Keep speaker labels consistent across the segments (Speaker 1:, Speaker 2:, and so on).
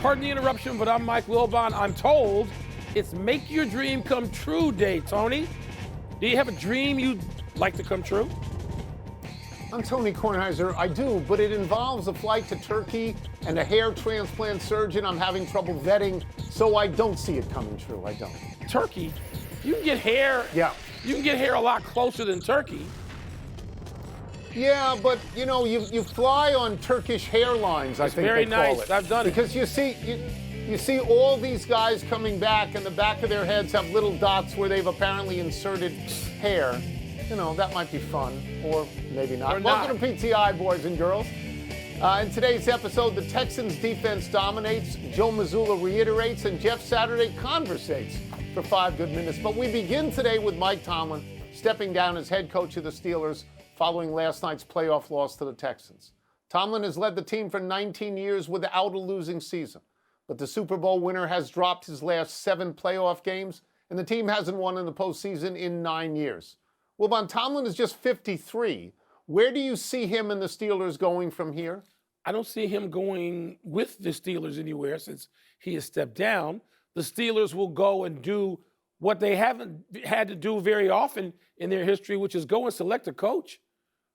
Speaker 1: Pardon the interruption, but I'm Mike Wilbon. I'm told it's Make Your Dream Come True Day, Tony. Do you have a dream you'd like to come true?
Speaker 2: I'm Tony Kornheiser. I do, but it involves a flight to Turkey and a hair transplant surgeon I'm having trouble vetting, so I don't see it coming true. I don't.
Speaker 1: Turkey? You can get hair.
Speaker 2: Yeah.
Speaker 1: You can get hair a lot closer than Turkey.
Speaker 2: Yeah, but you know, you fly on Turkish hairlines, I think
Speaker 1: very
Speaker 2: they call
Speaker 1: nice.
Speaker 2: it.
Speaker 1: I've done it.
Speaker 2: Because you see all these guys coming back, and the back of their heads have little dots where they've apparently inserted hair. You know, that might be fun, or maybe not.
Speaker 1: Or not.
Speaker 2: Welcome to PTI, boys and girls. In today's episode, the Texans' defense dominates, Joe Mazzulla reiterates, and Jeff Saturday conversates for 5 good minutes. But we begin today with Mike Tomlin stepping down as head coach of the Steelers following last night's playoff loss to the Texans. Tomlin has led the team for 19 years without a losing season, but the Super Bowl winner has dropped his last 7 playoff games, and the team hasn't won in the postseason in 9 years. Wilbon, Tomlin is just 53. Where do you see him and the Steelers going from here?
Speaker 1: I don't see him going with the Steelers anywhere since he has stepped down. The Steelers will go and do what they haven't had to do very often in their history, which is go and select a coach.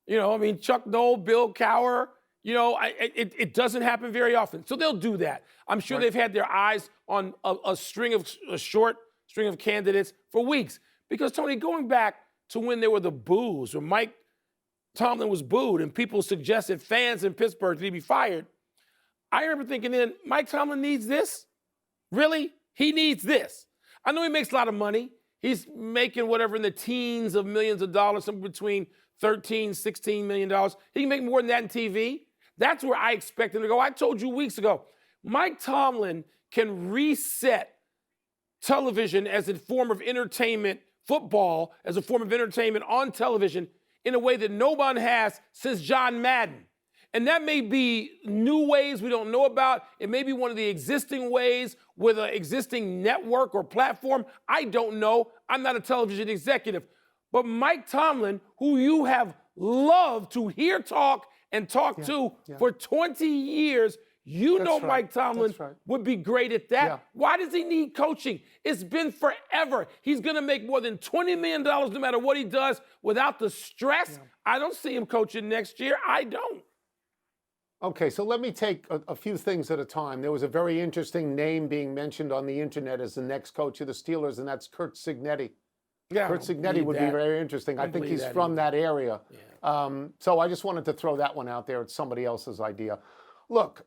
Speaker 1: You know, I mean, Chuck Noll, Bill Cowher, you know, it doesn't happen very often. So they'll do that. I'm sure they've had their eyes on a short string of candidates for weeks. Because, Tony, going back to when there were the boos, when Mike Tomlin was booed and people suggested fans in Pittsburgh he'd be fired, I remember thinking then, Mike Tomlin needs this? Really? He needs this. I know he makes a lot of money. He's making whatever in the teens of millions of dollars, somewhere between $13, $16 million. He can make more than that in TV. That's where I expect him to go. I told you weeks ago, Mike Tomlin can reset television as a form of entertainment, football as a form of entertainment on television in a way that no one has since John Madden. And that may be new ways we don't know about. It may be one of the existing ways with an existing network or platform. I don't know. I'm not a television executive. But Mike Tomlin, who you have loved to hear talk and talk to for 20 years, you know Mike Tomlin would be great at that.
Speaker 2: Yeah.
Speaker 1: Why does he need coaching? It's been forever. He's going to make more than $20 million no matter what he does without the stress. Yeah. I don't see him coaching next year. I don't.
Speaker 2: Okay, so let me take a few things at a time. There was a very interesting name being mentioned on the internet as the next coach of the Steelers, and that's Curt Cignetti. Yeah, Curt Cignetti would be very interesting. I think he's from that area. Yeah. So I just wanted to throw that one out there. It's somebody else's idea. Look,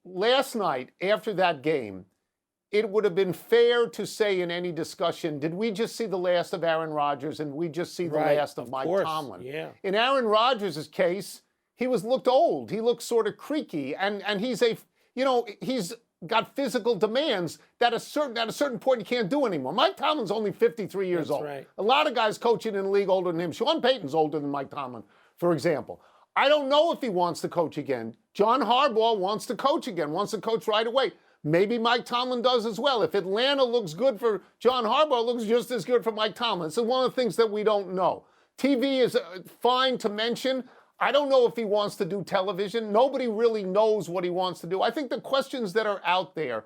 Speaker 2: last night after that game, it would have been fair to say in any discussion, did we just see the last of Aaron Rodgers and we just see the last of Mike Tomlin?
Speaker 1: Yeah.
Speaker 2: In Aaron Rodgers' case, he looked old. He looked sort of creaky, and he's he's got physical demands that at a certain point he can't do anymore. Mike Tomlin's only 53 years old.
Speaker 1: Right.
Speaker 2: A lot of guys coaching in the league older than him. Sean Payton's older than Mike Tomlin, for example. I don't know if he wants to coach again. John Harbaugh wants to coach again, wants to coach right away. Maybe Mike Tomlin does as well. If Atlanta looks good for John Harbaugh, it looks just as good for Mike Tomlin. So one of the things that we don't know. TV is fine to mention. I don't know if he wants to do television. Nobody really knows what he wants to do. I think the questions that are out there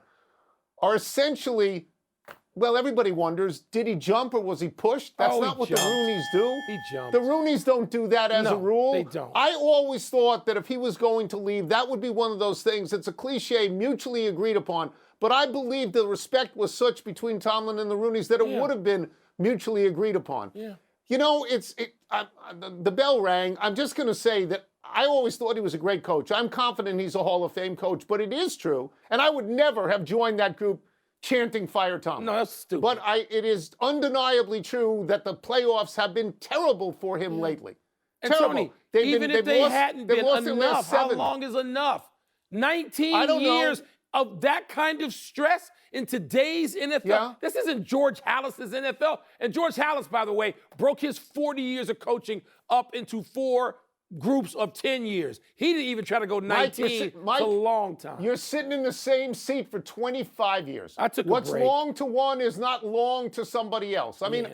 Speaker 2: are essentially, well, everybody wonders, did he jump or was he pushed? That's not what the Rooneys do.
Speaker 1: He jumped.
Speaker 2: The Rooneys don't do that as a rule.
Speaker 1: They don't.
Speaker 2: I always thought that if he was going to leave, that would be one of those things. It's a cliche, mutually agreed upon. But I believe the respect was such between Tomlin and the Rooneys that it would have been mutually agreed upon.
Speaker 1: Yeah.
Speaker 2: You know, the bell rang. I'm just going to say that I always thought he was a great coach. I'm confident he's a Hall of Fame coach, but it is true. And I would never have joined that group chanting Fire Tomlin.
Speaker 1: No, that's stupid.
Speaker 2: But it is undeniably true that the playoffs have been terrible for him lately.
Speaker 1: And
Speaker 2: terrible.
Speaker 1: Tony, even if they hadn't been enough, how long is enough? 19 years of that kind of stress in today's NFL. Yeah. This isn't George Halas's NFL. And George Halas, by the way, broke his 40 years of coaching up into 4 groups of 10 years. He didn't even try to go 19. Mike, it's a long time.
Speaker 2: You're sitting in the same seat for 25 years.
Speaker 1: I took a
Speaker 2: What's
Speaker 1: break.
Speaker 2: Long to one is not long to somebody else. I mean,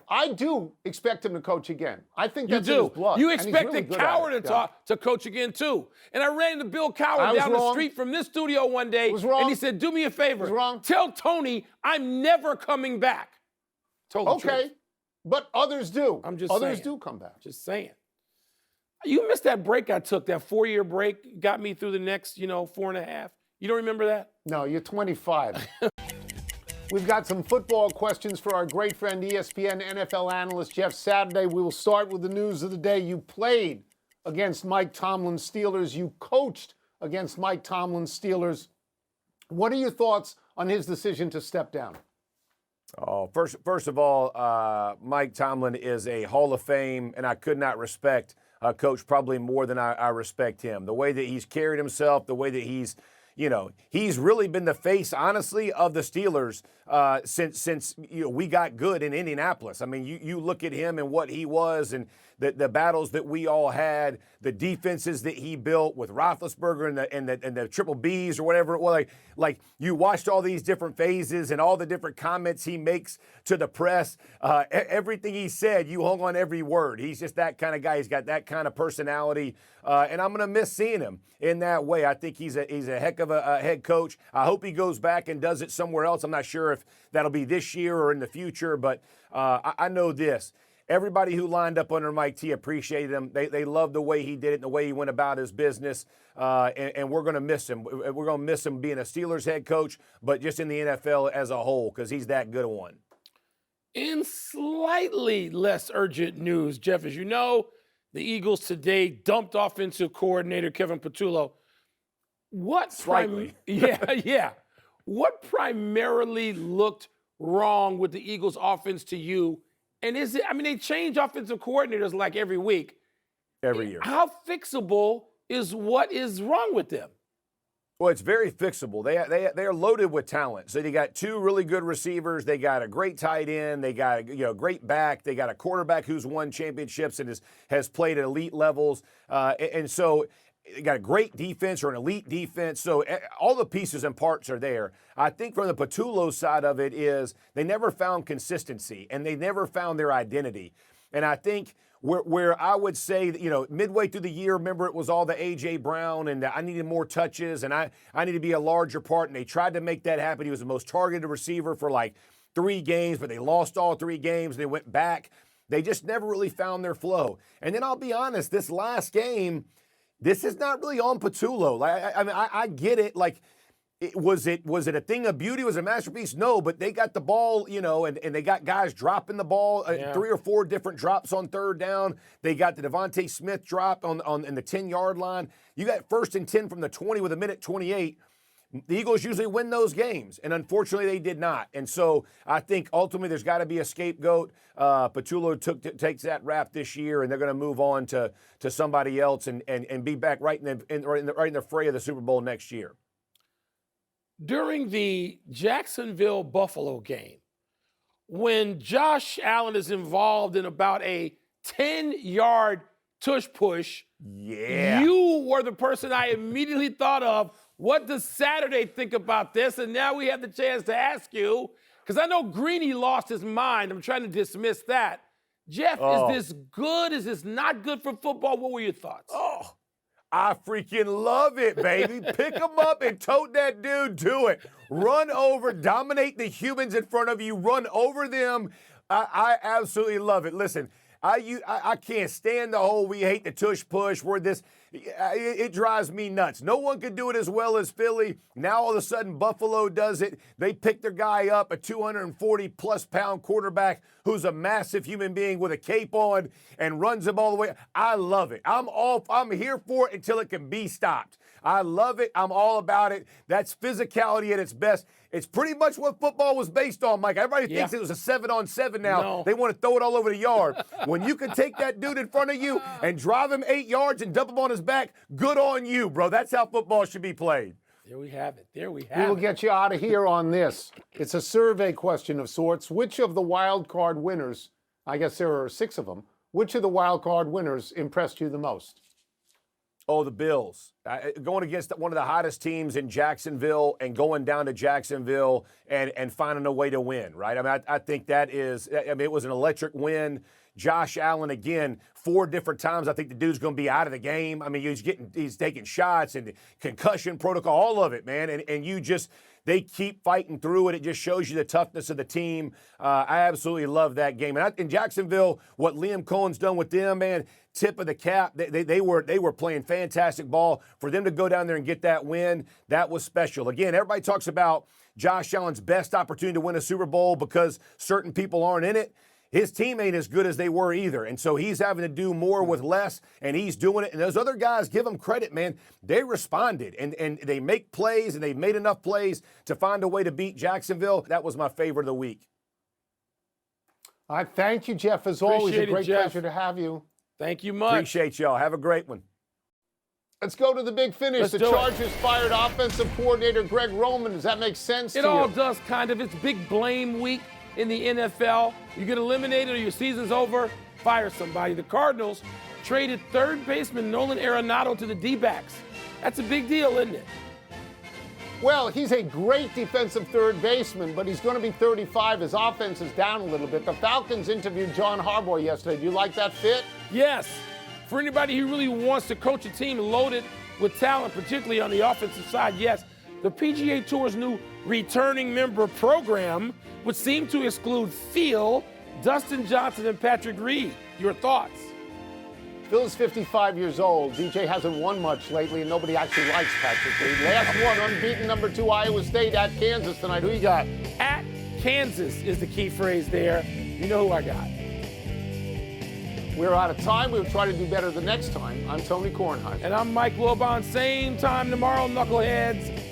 Speaker 2: I do expect him to coach again. I think
Speaker 1: You
Speaker 2: that's in his
Speaker 1: do.
Speaker 2: blood.
Speaker 1: You
Speaker 2: and he's
Speaker 1: expected
Speaker 2: really good
Speaker 1: Coward
Speaker 2: at it.
Speaker 1: to coach again, too. And I ran into Bill Coward
Speaker 2: I was
Speaker 1: down the
Speaker 2: wrong.
Speaker 1: street from this studio one day.
Speaker 2: Was wrong.
Speaker 1: And he said, do me a favor.
Speaker 2: Was wrong.
Speaker 1: Tell Tony I'm never coming back. Told the
Speaker 2: Okay.
Speaker 1: truth.
Speaker 2: But others do.
Speaker 1: I'm just
Speaker 2: Others
Speaker 1: saying.
Speaker 2: do come back.
Speaker 1: Just saying. You missed that break I took, that 4-year break, got me through the next, 4.5. You don't remember that?
Speaker 2: No, you're 25. We've got some football questions for our great friend ESPN NFL analyst Jeff Saturday. We will start with the news of the day. You played against Mike Tomlin Steelers. You coached against Mike Tomlin Steelers. What are your thoughts on his decision to step down?
Speaker 3: Oh, first of all, Mike Tomlin is a Hall of Fame, and I could not respect a coach probably more than I respect him. The way that he's carried himself, the way that he's really been the face, honestly, of the Steelers since we got good in Indianapolis. I mean, you look at him and what he was and the battles that we all had, the defenses that he built with Roethlisberger and the triple Bs or whatever it was. Like you watched all these different phases and all the different comments he makes to the press. Everything he said, you hung on every word. He's just that kind of guy. He's got that kind of personality, and I'm going to miss seeing him in that way. I think he's a heck of a head coach. I hope he goes back and does it somewhere else. I'm not sure if that'll be this year or in the future, but I know this. Everybody who lined up under Mike T appreciated him. They loved the way he did it and the way he went about his business, and we're going to miss him. We're going to miss him being a Steelers head coach, but just in the NFL as a whole because he's that good a one.
Speaker 1: In slightly less urgent news, Jeff, as you know, the Eagles today dumped offensive coordinator Kevin Patullo.
Speaker 3: Slightly.
Speaker 1: Yeah. What primarily looked wrong with the Eagles' offense to you? And they change offensive coordinators like every week.
Speaker 3: Every year.
Speaker 1: How fixable is what is wrong with them?
Speaker 3: Well, it's very fixable. They are loaded with talent. So they got 2 really good receivers. They got a great tight end. They got a great back. They got a quarterback who's won championships and has played at elite levels. And so they got a great defense or an elite defense. So all the pieces and parts are there. I think from the Patullo side of it is they never found consistency and they never found their identity. And I think where I would say that, midway through the year, remember it was all the A.J. Brown and I needed more touches and I need to be a larger part. And they tried to make that happen. He was the most targeted receiver for like 3 games, but they lost all 3 games. They went back. They just never really found their flow. And then I'll be honest, this last game, this is not really on Patullo. I get it. Like, was it a thing of beauty? Was it a masterpiece? No, but they got the ball, and they got guys dropping the ball, 3 or 4 different drops on 3rd down. They got the Devontae Smith drop in the 10-yard line. You got 1st and 10 from the 20 with 1:28. The Eagles usually win those games, and unfortunately they did not. And so I think ultimately there's got to be a scapegoat. Patullo takes that rap this year, and they're going to move on to somebody else and be back right in the fray of the Super Bowl next year.
Speaker 1: During the Jacksonville-Buffalo game, when Josh Allen is involved in about a 10-yard tush push, you were the person I immediately thought of. What does Saturday think about this? And now we have the chance to ask you, because I know Greeny lost his mind. I'm trying to dismiss that. Jeff, is this good? Is this not good for football? What were your thoughts?
Speaker 3: I freaking love it, baby. Pick them up and tote that dude. Do it. Run over, dominate the humans in front of you. Run over them. I absolutely love it. Listen, I can't stand the whole we hate the tush push. It drives me nuts. No one could do it as well as Philly. Now all of a sudden Buffalo does it. They pick their guy up, a 240-plus pound quarterback who's a massive human being with a cape on and runs him all the way. I love it. I'm here for it until it can be stopped. I love it. I'm all about it. That's physicality at its best. It's pretty much what football was based on, Mike. Everybody thinks it was a 7-on-7 now.
Speaker 1: No.
Speaker 3: They want to throw it all over the yard. When you can take that dude in front of you and drive him 8 yards and dump him on his back, good on you, bro. That's how football should be played.
Speaker 1: There we have it.
Speaker 2: We will get you out of here on this. It's a survey question of sorts. Which of the wild card winners, I guess there are 6 of them, which of the wild card winners impressed you the most?
Speaker 3: Oh, the Bills. Going against one of the hottest teams in Jacksonville and going down to Jacksonville and finding a way to win, right? I mean, I think that is, I mean, it was an electric win. Josh Allen, again, 4 different times. I think the dude's going to be out of the game. I mean, he's taking shots and concussion protocol, all of it, man. And they keep fighting through it. It just shows you the toughness of the team. I absolutely love that game. And in Jacksonville, what Liam Cohen's done with them, man, tip of the cap. They were playing fantastic ball. For them to go down there and get that win, that was special. Again, everybody talks about Josh Allen's best opportunity to win a Super Bowl because certain people aren't in it. His team ain't as good as they were either. And so he's having to do more with less, and he's doing it. And those other guys, give them credit, man. They responded, and they make plays, and they made enough plays to find a way to beat Jacksonville. That was my favorite of the week.
Speaker 2: All right, thank you, Jeff. As always, a great
Speaker 1: Jeff.
Speaker 2: pleasure to have you.
Speaker 1: Thank you much.
Speaker 3: Appreciate y'all. Have a great one.
Speaker 2: Let's go to the big finish.
Speaker 1: Let's
Speaker 2: The
Speaker 1: do it.
Speaker 2: Chargers fired offensive coordinator Greg Roman. Does that make sense to
Speaker 1: It
Speaker 2: you?
Speaker 1: all does, kind of. It's big blame week in the NFL. You get eliminated or your season's over, fire somebody. The Cardinals traded third baseman Nolan Arenado to the D-backs. That's a big deal, isn't it?
Speaker 2: Well, he's a great defensive third baseman, but he's going to be 35. His offense is down a little bit. The Falcons interviewed John Harbaugh yesterday. Do you like that fit?
Speaker 1: Yes. For anybody who really wants to coach a team loaded with talent, particularly on the offensive side, yes. The PGA Tour's new returning member program would seem to exclude Phil, Dustin Johnson, and Patrick Reed. Your thoughts?
Speaker 2: Phil is 55 years old. DJ hasn't won much lately, and nobody actually likes Patrick Reed. Last one, unbeaten number 2 Iowa State at Kansas tonight. Who you got?
Speaker 1: At Kansas is the key phrase there. You know who I got.
Speaker 2: We're out of time. We'll try to do better the next time. I'm Tony Kornheiser.
Speaker 1: And I'm Mike Wilbon. Same time tomorrow, knuckleheads.